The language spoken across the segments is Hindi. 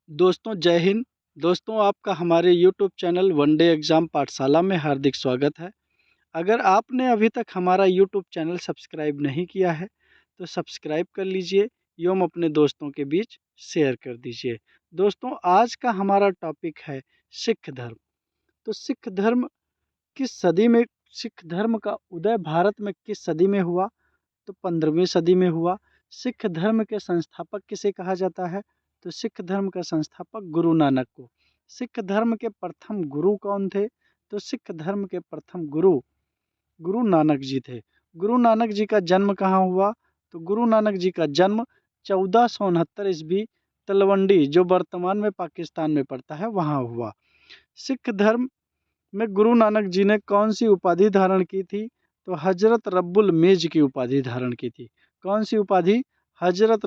दोस्तों जय हिंद। दोस्तों आपका हमारे YouTube channel one day exam पाठशाला में हार्दिक स्वागत है। अगर आपने अभी तक हमारा यूट्यूब चैनल सब्सक्राइब नहीं किया है तो सब्सक्राइब कर लीजिए एवं अपने दोस्तों के बीच शेयर कर दीजिए। दोस्तों आज का हमारा टॉपिक है सिख धर्म। तो सिख धर्म किस सदी में, सिख धर्म का उदय भारत में किस सदी में हुआ? तो 15वीं सदी में हुआ। सिख धर्म के संस्थापक किसे कहा जाता है? तो सिख धर्म का संस्थापक गुरु नानक को। सिख धर्म के प्रथम गुरु कौन थे? तो सिख धर्म के प्रथम गुरु गुरु नानक जी थे। गुरु नानक जी का जन्म कहाँ हुआ? तो गुरु नानक जी का जन्म 1469 ईस्वी तलवंडी, जो वर्तमान में पाकिस्तान में पड़ता है, वहाँ हुआ। सिख धर्म में गुरु नानक जी ने कौन सी उपाधि धारण की थी? तो हजरत रब्बुल मेज की उपाधि धारण की थी। कौन सी उपाधि? हजरत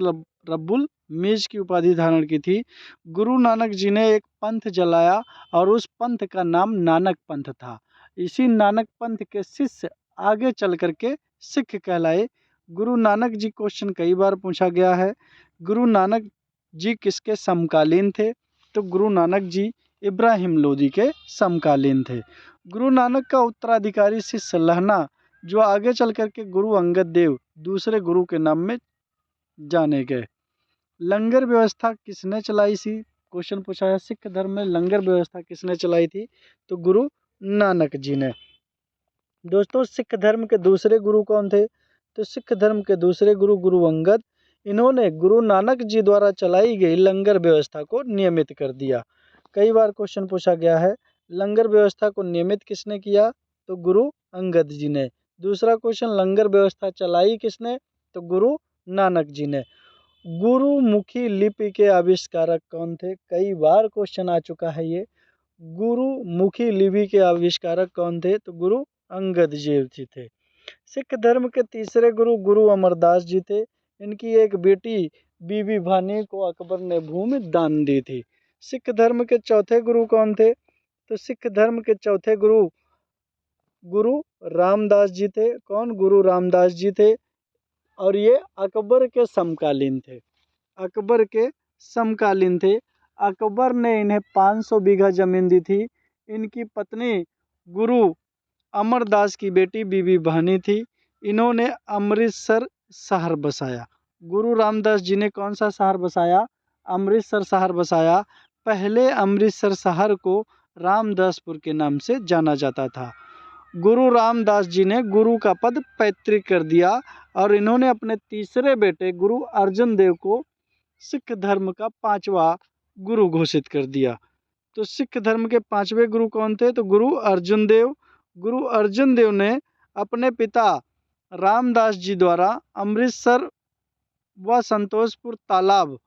रब्बुल मेज की उपाधि धारण की थी। गुरु नानक जी ने एक पंथ जलाया और उस पंथ का नाम नानक पंथ था। इसी नानक पंथ के शिष्य आगे चल करके सिख कहलाए। गुरु नानक जी क्वेश्चन कई बार पूछा गया है। गुरु नानक जी किसके समकालीन थे? तो गुरु नानक जी इब्राहिम लोदी के समकालीन थे। गुरु नानक का उत्तराधिकारी शिष्य लहना, जो आगे चल कर के गुरु अंगद देव दूसरे गुरु के नाम में जाने गए। लंगर व्यवस्था किसने चलाई थी? क्वेश्चन पूछा है सिख धर्म में लंगर व्यवस्था किसने चलाई थी? तो गुरु नानक जी ने। दोस्तों सिख धर्म के दूसरे गुरु कौन थे? तो सिख धर्म के दूसरे गुरु गुरु अंगद। इन्होंने गुरु नानक जी द्वारा चलाई गई लंगर व्यवस्था को नियमित कर दिया। कई बार क्वेश्चन पूछा गया है, लंगर व्यवस्था को नियमित किसने किया? तो गुरु अंगद जी ने। दूसरा क्वेश्चन, लंगर व्यवस्था चलाई किसने? तो गुरु नानक जी ने। गुरुमुखी लिपि के आविष्कारक कौन थे? कई बार क्वेश्चन आ चुका है ये। गुरुमुखी लिपि के आविष्कारक कौन थे? तो गुरु अंगद देव जी थे। सिख धर्म के तीसरे गुरु गुरु अमरदास जी थे। इनकी एक बेटी बीबी भानी को अकबर ने भूमि दान दी थी। सिख धर्म के चौथे गुरु कौन थे? तो सिख धर्म के चौथे गुरु गुरु रामदास जी थे। कौन? गुरु रामदास जी थे और ये अकबर के समकालीन थे। अकबर के समकालीन थे। अकबर ने इन्हें 500 बीघा जमीन दी थी। इनकी पत्नी गुरु अमरदास की बेटी बीबी भानी थी। इन्होंने अमृतसर शहर बसाया। गुरु रामदास जी ने कौन सा शहर बसाया? अमृतसर शहर बसाया। पहले अमृतसर शहर को रामदासपुर के नाम से जाना जाता था। गुरु रामदास जी ने गुरु का पद पैतृक कर दिया और इन्होंने अपने तीसरे बेटे गुरु अर्जन देव को सिख धर्म का 5वां गुरु घोषित कर दिया। तो सिख धर्म के 5वें गुरु कौन थे? तो गुरु अर्जुन देव। गुरु अर्जुन देव ने अपने पिता रामदास जी द्वारा अमृतसर व संतोषपुर तालाब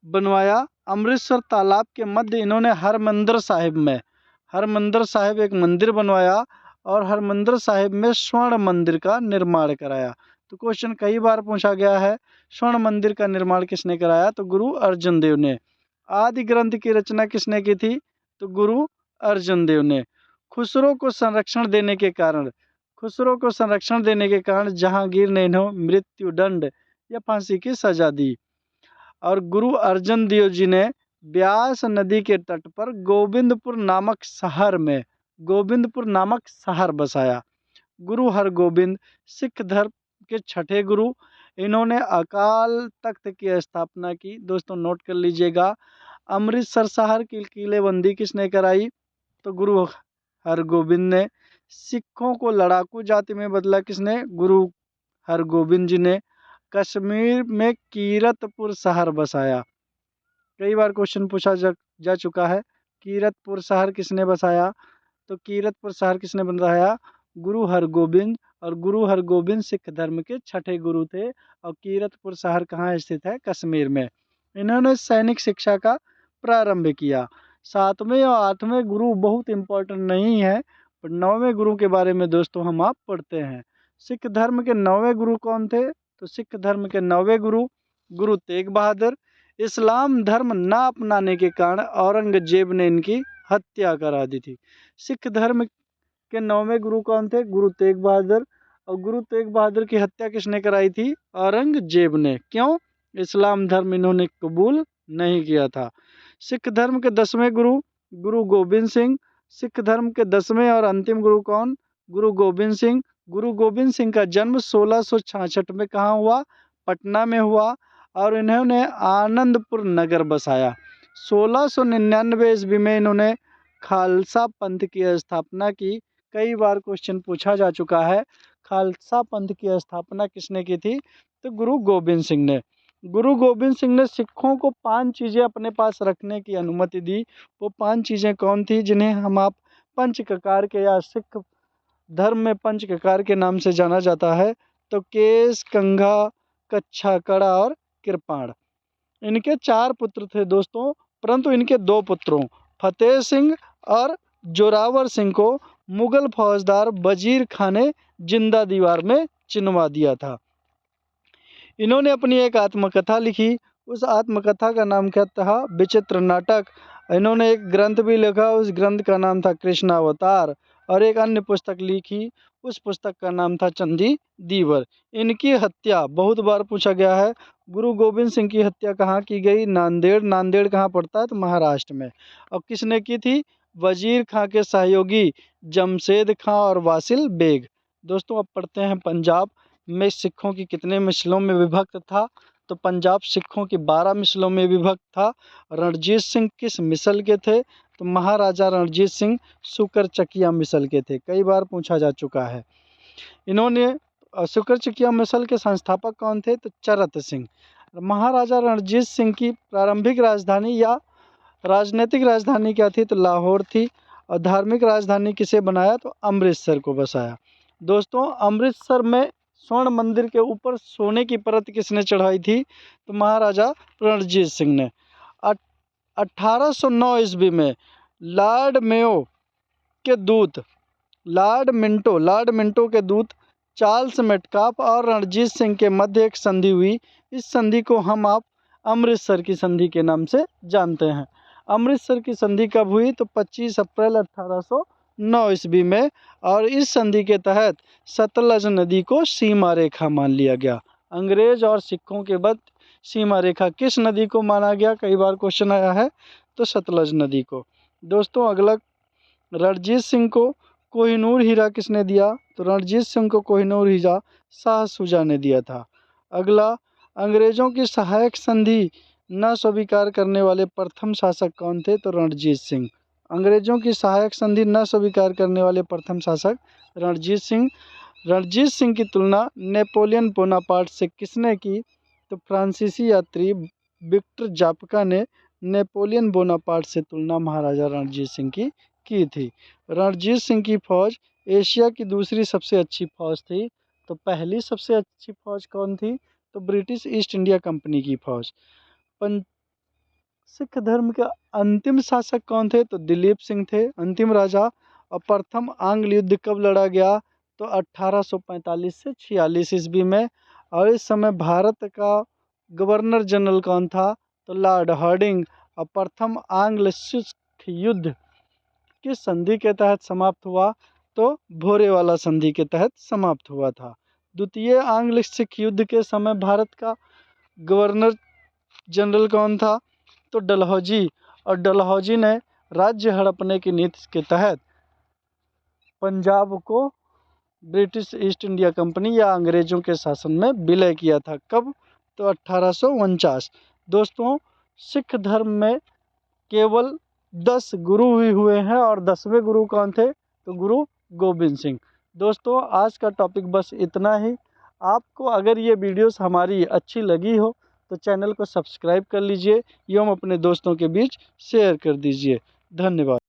बनवाया। अमृतसर तालाब के मध्य इन्होंने हरमंदिर साहिब में, हरमंदिर साहिब एक मंदिर बनवाया और हरमंदिर साहिब में स्वर्ण मंदिर का निर्माण कराया। तो क्वेश्चन कई बार पूछा गया है, स्वर्ण मंदिर का निर्माण किसने कराया? तो गुरु अर्जुन देव ने। आदि ग्रंथ की रचना किसने की थी? तो गुरु अर्जुन देव ने। खुसरो को संरक्षण देने के कारण, खुसरो को संरक्षण देने के कारण जहांगीर ने इन्हें मृत्यु दंड या फांसी की सजा दी। और गुरु अर्जन देव जी ने ब्यास नदी के तट पर गोविंदपुर नामक शहर में, गोविंदपुर नामक शहर बसाया। गुरु हरगोबिंद सिख धर्म के छठे गुरु। इन्होंने अकाल तख्त की स्थापना की। दोस्तों नोट कर लीजिएगा। अमृतसर शहर की किलेबंदी किसने कराई? तो गुरु हरगोबिंद ने। सिखों को लड़ाकू जाति में बदला किसने? गुरु हरगोबिंद जी ने। कश्मीर में कीरतपुर शहर बसाया। कई बार क्वेश्चन पूछा जा चुका है, कीरतपुर शहर किसने बसाया? तो कीरतपुर शहर किसने बनाया? गुरु हरगोबिंद। और गुरु हरगोबिंद सिख धर्म के छठे गुरु थे। और कीरतपुर शहर कहाँ स्थित है? कश्मीर में। इन्होंने सैनिक शिक्षा का प्रारंभ किया। 7वें और 8वें गुरु बहुत इंपॉर्टेंट नहीं है, पर 9वें गुरु के बारे में दोस्तों हम आप पढ़ते हैं। सिख धर्म के 9वें गुरु कौन थे? तो सिख धर्म के 9वें गुरु गुरु तेग बहादुर। इस्लाम धर्म न अपनाने के कारण औरंगजेब ने इनकी हत्या करा दी थी। सिख धर्म के 9वें गुरु कौन थे? गुरु तेग बहादुर। और गुरु तेग बहादुर की हत्या किसने कराई थी? औरंगजेब ने। क्यों? इस्लाम धर्म इन्होंने कबूल नहीं किया था। सिख धर्म के 10वें गुरु गुरु गोबिंद सिंह। सिख धर्म के 10वें और अंतिम गुरु कौन? गुरु गोबिंद सिंह। गुरु गोबिंद सिंह का जन्म 1666 में कहाँ हुआ? पटना में हुआ और इन्होंने आनंदपुर नगर बसाया। 1699 ईस्वी में इन्होंने खालसा पंथ की स्थापना की। कई बार क्वेश्चन पूछा जा चुका है, खालसा पंथ की स्थापना किसने की थी? तो गुरु गोबिंद सिंह ने। गुरु गोबिंद सिंह ने सिखों को 5 चीज़ें अपने पास रखने की अनुमति दी। वो 5 चीज़ें कौन थी, जिन्हें हम आप पंच ककार के या सिख धर्म में पंच ककार के नाम से जाना जाता है? तो केस, कंघा, कच्छा, कड़ा और कृपाण। इनके 4 पुत्र थे दोस्तों, परंतु इनके 2 पुत्रों फतेह सिंह और जोरावर सिंह को मुगल फौजदार वजीर खान ने जिंदा दीवार में चिनवा दिया था। इन्होंने अपनी एक आत्मकथा लिखी। उस आत्मकथा का नाम क्या था? विचित्र नाटक। इन्होंने एक ग्रंथ भी लिखा, उस ग्रंथ का नाम था कृष्णावतार। और एक अन्य पुस्तक लिखी, उस पुस्तक का नाम था चंदी दीवर। इनकी हत्या बहुत बार पूछा गया है। गुरु गोबिंद सिंह की हत्या कहाँ की गई? नांदेड़। नांदेड़ कहाँ पड़ता है? तो महाराष्ट्र में। और किसने की थी? वजीर खां के सहयोगी जमशेद खां और वासिल बेग। दोस्तों अब पढ़ते हैं पंजाब में सिखों की कितने मिसलों में विभक्त था? तो पंजाब सिखों की 12 मिसलों में विभक्त था। रणजीत सिंह किस मिसल के थे? तो महाराजा रणजीत सिंह सुकरचकिया मिसल के थे। कई बार पूछा जा चुका है। इन्होंने सुकरचकिया मिसल के संस्थापक कौन थे? तो चरत सिंह। महाराजा रणजीत सिंह की प्रारंभिक राजधानी या राजनीतिक राजधानी क्या थी? तो लाहौर थी। और धार्मिक राजधानी किसे बनाया? तो अमृतसर को बसाया। दोस्तों अमृतसर में स्वर्ण मंदिर के ऊपर सोने की परत किसने चढ़ाई थी? तो महाराजा रणजीत सिंह ने। 1809 ईस्वी में लॉर्ड मेयो के दूत लॉर्ड मिंटो के दूत चार्ल्स मेटकाफ और रणजीत सिंह के मध्य एक संधि हुई। इस संधि को हम आप अमृतसर की संधि के नाम से जानते हैं। अमृतसर की संधि कब हुई? तो 25 अप्रैल 1809 ईस्वी में। और इस संधि के तहत सतलज नदी को सीमा रेखा मान लिया गया। अंग्रेज और सिखों के बीच सीमा रेखा किस नदी को माना गया? कई बार क्वेश्चन आया है। तो सतलज नदी को। दोस्तों अगला, रणजीत सिंह को कोहिनूर हीरा किसने दिया? तो रणजीत सिंह को कोहिनूर हीरा शाह शुजा ने दिया था। अगला, अंग्रेजों की सहायक संधि न स्वीकार करने वाले प्रथम शासक कौन थे? तो रणजीत सिंह। अंग्रेजों की सहायक संधि न स्वीकार करने वाले प्रथम शासक रणजीत सिंह। रणजीत सिंह की तुलना नेपोलियन बोनापार्ट से किसने की? तो फ्रांसीसी यात्री विक्टर जापका ने नेपोलियन बोनापार्ट से तुलना महाराजा रणजीत सिंह की थी। रणजीत सिंह की फौज एशिया की दूसरी सबसे अच्छी फौज थी। तो पहली सबसे अच्छी फौज कौन थी? तो ब्रिटिश ईस्ट इंडिया कंपनी की फौज। सिख धर्म के अंतिम शासक कौन थे? तो दिलीप सिंह थे, अंतिम राजा। और प्रथम आंग्ल युद्ध कब लड़ा गया? तो 1845 से 46 ईस्वी में। और इस समय भारत का गवर्नर जनरल कौन था? तो लॉर्ड हार्डिंग। और प्रथम आंग्ल सिख युद्ध किस संधि के तहत समाप्त हुआ? तो भोरेवाला संधि के तहत समाप्त हुआ था। द्वितीय आंग्ल सिख युद्ध के समय भारत का गवर्नर जनरल कौन था? तो डलहौजी। और डलहौजी ने राज्य हड़पने की नीति के तहत पंजाब को ब्रिटिश ईस्ट इंडिया कंपनी या अंग्रेजों के शासन में विलय किया था। कब? तो 1849। दोस्तों सिख धर्म में केवल 10 गुरु ही हुए हैं और 10वें गुरु कौन थे? तो गुरु गोबिंद सिंह। दोस्तों आज का टॉपिक बस इतना ही। आपको अगर ये वीडियोस हमारी अच्छी लगी हो तो चैनल को सब्सक्राइब कर लीजिए एवं अपने दोस्तों के बीच शेयर कर दीजिए। धन्यवाद।